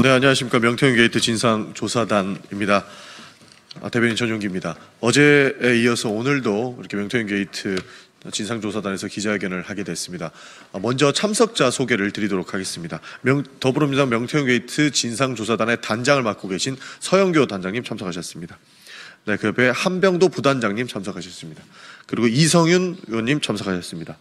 네, 안녕하십니까. 명태균 게이트 진상조사단입니다. 대변인 전용기입니다. 어제에 이어서 오늘도 이렇게 명태균 게이트 진상조사단에서 기자회견을 하게 됐습니다. 먼저 참석자 소개를 드리도록 하겠습니다. 더불어민주당 명태균 게이트 진상조사단의 단장을 맡고 계신 서영교 단장님 참석하셨습니다. 네, 그 옆에 한병도 부단장님 참석하셨습니다. 그리고 이성윤 의원님 참석하셨습니다.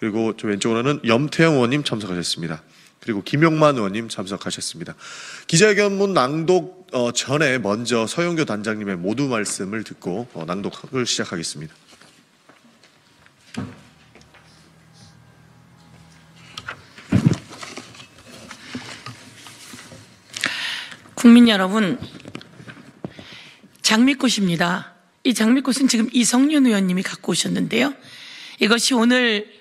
그리고 저 왼쪽으로는 염태영 의원님 참석하셨습니다. 그리고 김용만 의원님 참석하셨습니다. 기자회견문 낭독 전에 먼저 서영교 단장님의 모두 말씀을 듣고 낭독을 시작하겠습니다. 국민 여러분, 장미꽃입니다. 이 장미꽃은 지금 이성윤 의원님이 갖고 오셨는데요. 이것이 오늘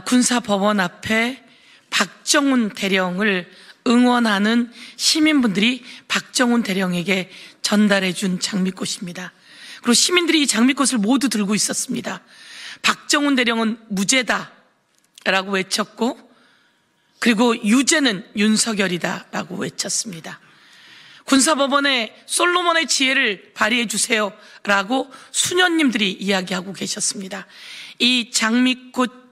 군사법원 앞에 박정훈 대령을 응원하는 시민분들이 박정훈 대령에게 전달해 준 장미꽃입니다. 그리고 시민들이 이 장미꽃을 모두 들고 있었습니다. 박정훈 대령은 무죄다 라고 외쳤고, 그리고 유죄는 윤석열이다 라고 외쳤습니다. 군사법원에 솔로몬의 지혜를 발휘해 주세요 라고 수녀님들이 이야기하고 계셨습니다. 이 장미꽃의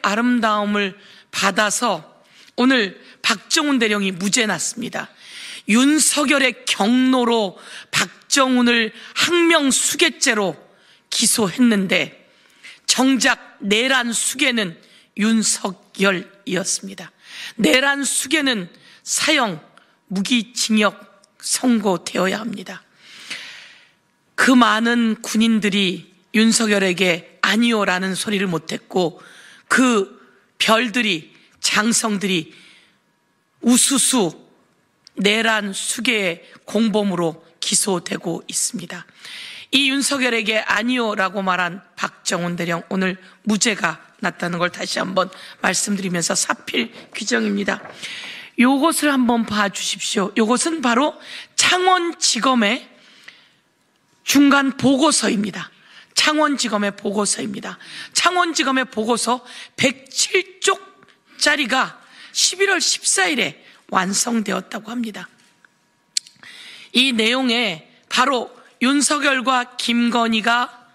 아름다움을 받아서 오늘 박정훈 대령이 무죄 났습니다. 윤석열의 경로로 박정훈을 항명수괴죄로 기소했는데 정작 내란 수괴는 윤석열이었습니다. 내란 수괴는 사형, 무기징역 선고되어야 합니다. 그 많은 군인들이 윤석열에게 아니오라는 소리를 못했고, 그 별들이, 장성들이 우수수 내란 수괴의 공범으로 기소되고 있습니다. 이 윤석열에게 아니오라고 말한 박정훈 대령, 오늘 무죄가 났다는 걸 다시 한번 말씀드리면서 사필 규정입니다. 요것을 한번 봐주십시오. 요것은 바로 창원지검의 중간 보고서입니다. 창원지검의 보고서입니다. 창원지검의 보고서 107쪽짜리가 11월 14일에 완성되었다고 합니다. 이 내용에 바로 윤석열과 김건희가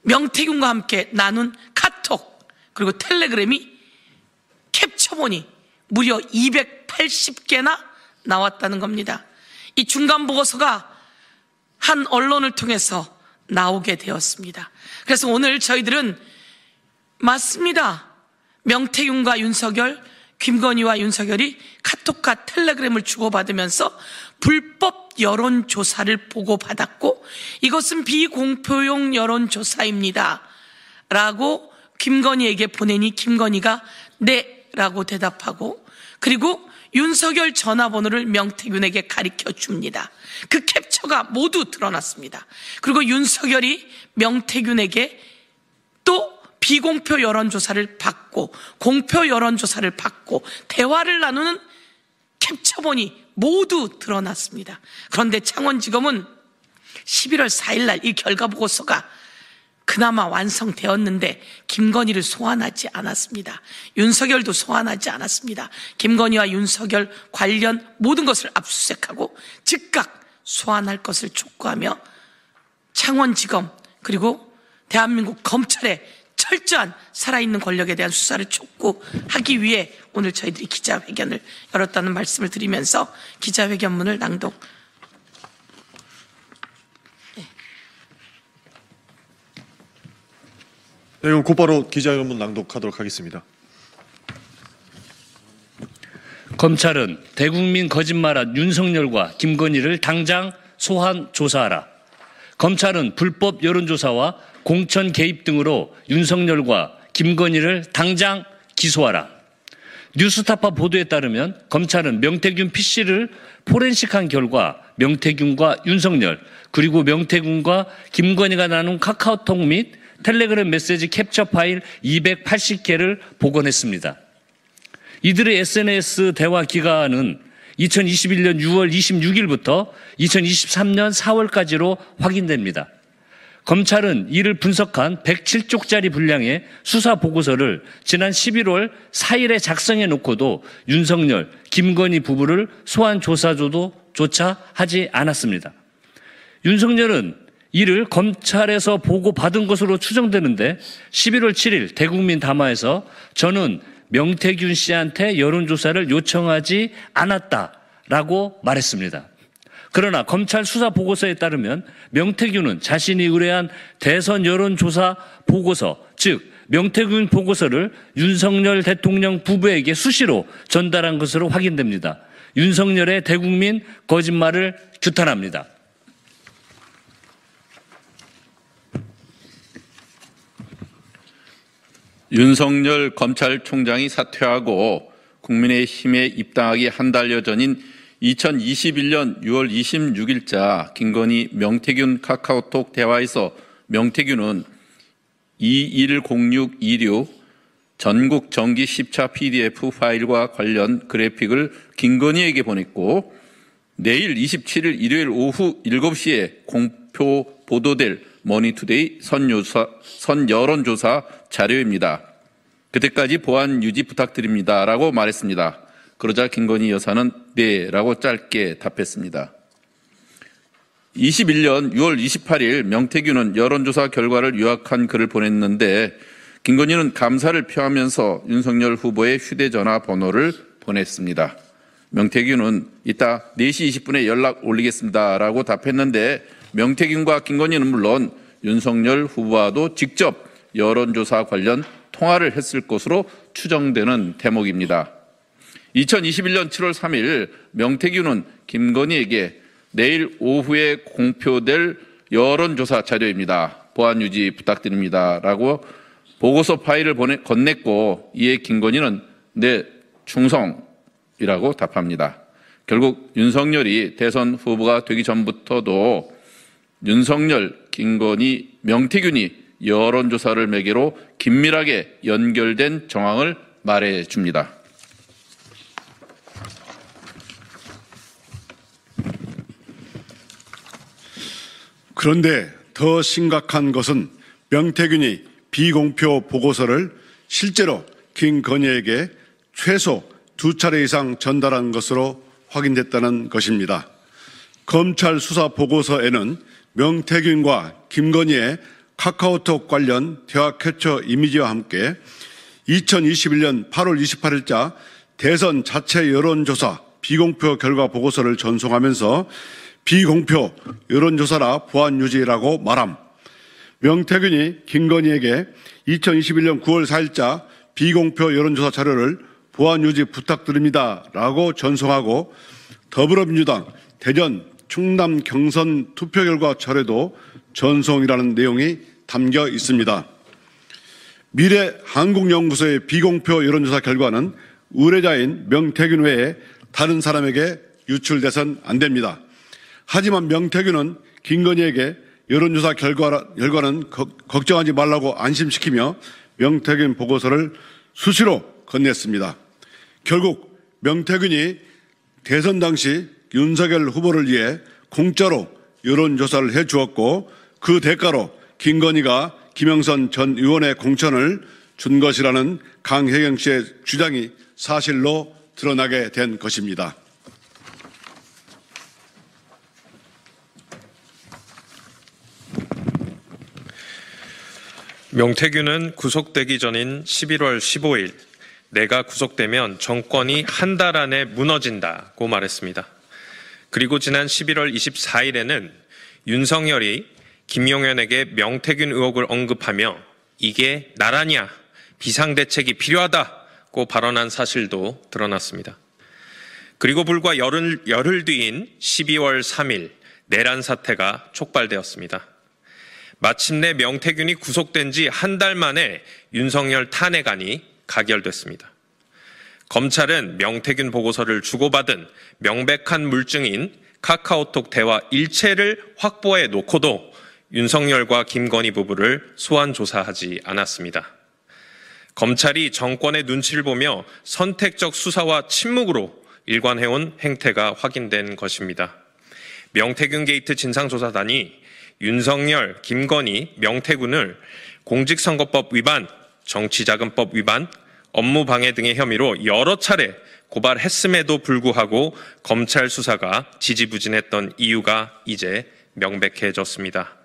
명태균과 함께 나눈 카톡, 그리고 텔레그램이 캡처본이 무려 280개나 나왔다는 겁니다. 이 중간 보고서가 한 언론을 통해서 나오게 되었습니다. 그래서 오늘 저희들은 맞습니다. 명태균과 윤석열, 김건희와 윤석열이 카톡과 텔레그램을 주고받으면서 불법 여론조사를 보고받았고, 이것은 비공표용 여론조사입니다 라고 김건희에게 보내니 김건희가 네 라고 대답하고, 그리고 윤석열 전화번호를 명태균에게 가르쳐 줍니다. 그 캡처가 모두 드러났습니다. 그리고 윤석열이 명태균에게 또 비공표 여론조사를 받고 공표 여론조사를 받고 대화를 나누는 캡처본이 모두 드러났습니다. 그런데 창원지검은 11월 4일 날 이 결과보고서가 그나마 완성되었는데 김건희를 소환하지 않았습니다. 윤석열도 소환하지 않았습니다. 김건희와 윤석열 관련 모든 것을 압수수색하고 즉각 소환할 것을 촉구하며 창원지검 그리고 대한민국 검찰의 철저한 살아있는 권력에 대한 수사를 촉구하기 위해 오늘 저희들이 기자회견을 열었다는 말씀을 드리면서 기자회견문을 낭독. 네, 그럼 곧바로 기자회견문 낭독하도록 하겠습니다. 검찰은 대국민 거짓말한 윤석열과 김건희를 당장 소환 조사하라. 검찰은 불법 여론조사와 공천 개입 등으로 윤석열과 김건희를 당장 기소하라. 뉴스타파 보도에 따르면 검찰은 명태균 PC를 포렌식한 결과 명태균과 윤석열, 그리고 명태균과 김건희가 나눈 카카오톡 및 텔레그램 메시지 캡처 파일 280개를 복원했습니다. 이들의 SNS 대화 기간은 2021년 6월 26일부터 2023년 4월까지로 확인됩니다. 검찰은 이를 분석한 107쪽짜리 분량의 수사 보고서를 지난 11월 4일에 작성해 놓고도 윤석열, 김건희 부부를 소환 조사 조차 하지 않았습니다. 윤석열은 이를 검찰에서 보고받은 것으로 추정되는데 11월 7일 대국민 담화에서 저는 명태균 씨한테 여론조사를 요청하지 않았다라고 말했습니다. 그러나 검찰 수사 보고서에 따르면 명태균은 자신이 의뢰한 대선 여론조사 보고서, 즉 명태균 보고서를 윤석열 대통령 부부에게 수시로 전달한 것으로 확인됩니다. 윤석열의 대국민 거짓말을 규탄합니다. 윤석열 검찰총장이 사퇴하고 국민의힘에 입당하기 한 달여 전인 2021년 6월 26일자 김건희 명태균 카카오톡 대화에서 명태균은 210626 전국 정기 10차 PDF 파일과 관련 그래픽을 김건희에게 보냈고 내일 27일 일요일 오후 7시에 공표 보도될 머니투데이 선 여론조사 자료입니다. 그때까지 보안 유지 부탁드립니다라고 말했습니다. 그러자 김건희 여사는 네라고 짧게 답했습니다. 21년 6월 28일 명태균은 여론조사 결과를 요약한 글을 보냈는데 김건희는 감사를 표하면서 윤석열 후보의 휴대전화 번호를 보냈습니다. 명태균은 이따 4시 20분에 연락 올리겠습니다라고 답했는데 명태균과 김건희는 물론 윤석열 후보와도 직접 여론조사 관련 통화를 했을 것으로 추정되는 대목입니다. 2021년 7월 3일 명태균은 김건희에게 내일 오후에 공표될 여론조사 자료입니다. 보안 유지 부탁드립니다. 라고 보고서 파일을 건넸고 이에 김건희는 네, 충성이라고 답합니다. 결국 윤석열이 대선 후보가 되기 전부터도 윤석열, 김건희, 명태균이 여론조사를 매개로 긴밀하게 연결된 정황을 말해줍니다. 그런데 더 심각한 것은 명태균이 비공표 보고서를 실제로 김건희에게 최소 2차례 이상 전달한 것으로 확인됐다는 것입니다. 검찰 수사 보고서에는 명태균과 김건희의 카카오톡 관련 대화 캡처 이미지와 함께 2021년 8월 28일자 대선 자체 여론조사 비공표 결과 보고서를 전송하면서 비공표 여론조사라 보안 유지라고 말함. 명태균이 김건희에게 2021년 9월 4일자 비공표 여론조사 자료를 보안 유지 부탁드립니다 라고 전송하고 더불어민주당 대전 충남 경선 투표 결과 자료도 전송이라는 내용이 담겨 있습니다. 미래한국연구소의 비공표 여론조사 결과는 의뢰자인 명태균 외에 다른 사람에게 유출돼선 안 됩니다. 하지만 명태균은 김건희에게 여론조사 결과는 걱정하지 말라고 안심시키며 명태균 보고서를 수시로 건넸습니다. 결국 명태균이 대선 당시 윤석열 후보를 위해 공짜로 여론조사를 해주었고 그 대가로 김건희가 김영선 전 의원의 공천을 준 것이라는 강혜경 씨의 주장이 사실로 드러나게 된 것입니다. 명태균은 구속되기 전인 11월 15일 내가 구속되면 정권이 한 달 안에 무너진다고 말했습니다. 그리고 지난 11월 24일에는 윤석열이 김용현에게 명태균 의혹을 언급하며 이게 나라냐, 비상대책이 필요하다고 발언한 사실도 드러났습니다. 그리고 불과 열흘 뒤인 12월 3일 내란 사태가 촉발되었습니다. 마침내 명태균이 구속된 지 한 달 만에 윤석열 탄핵안이 가결됐습니다. 검찰은 명태균 보고서를 주고받은 명백한 물증인 카카오톡 대화 일체를 확보해 놓고도 윤석열과 김건희 부부를 소환 조사하지 않았습니다. 검찰이 정권의 눈치를 보며 선택적 수사와 침묵으로 일관해온 행태가 확인된 것입니다. 명태균 게이트 진상조사단이 윤석열, 김건희, 명태균을 공직선거법 위반, 정치자금법 위반, 업무방해 등의 혐의로 여러 차례 고발했음에도 불구하고 검찰 수사가 지지부진했던 이유가 이제 명백해졌습니다.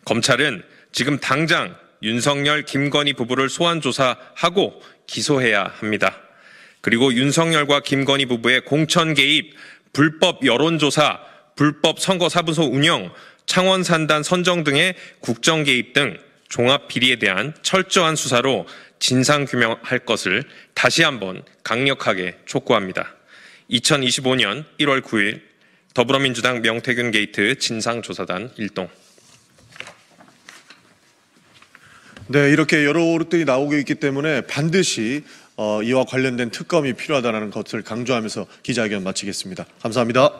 검찰은 지금 당장 윤석열, 김건희 부부를 소환 조사하고 기소해야 합니다. 그리고 윤석열과 김건희 부부의 공천 개입, 불법 여론조사, 불법 선거사무소 운영, 창원산단 선정 등의 국정 개입 등 종합 비리에 대한 철저한 수사로 진상규명할 것을 다시 한번 강력하게 촉구합니다. 2025년 1월 9일 더불어민주당 명태균 게이트 진상조사단 1동. 네, 이렇게 여러 오류들이 나오고 있기 때문에 반드시 이와 관련된 특검이 필요하다는 것을 강조하면서 기자회견 마치겠습니다. 감사합니다.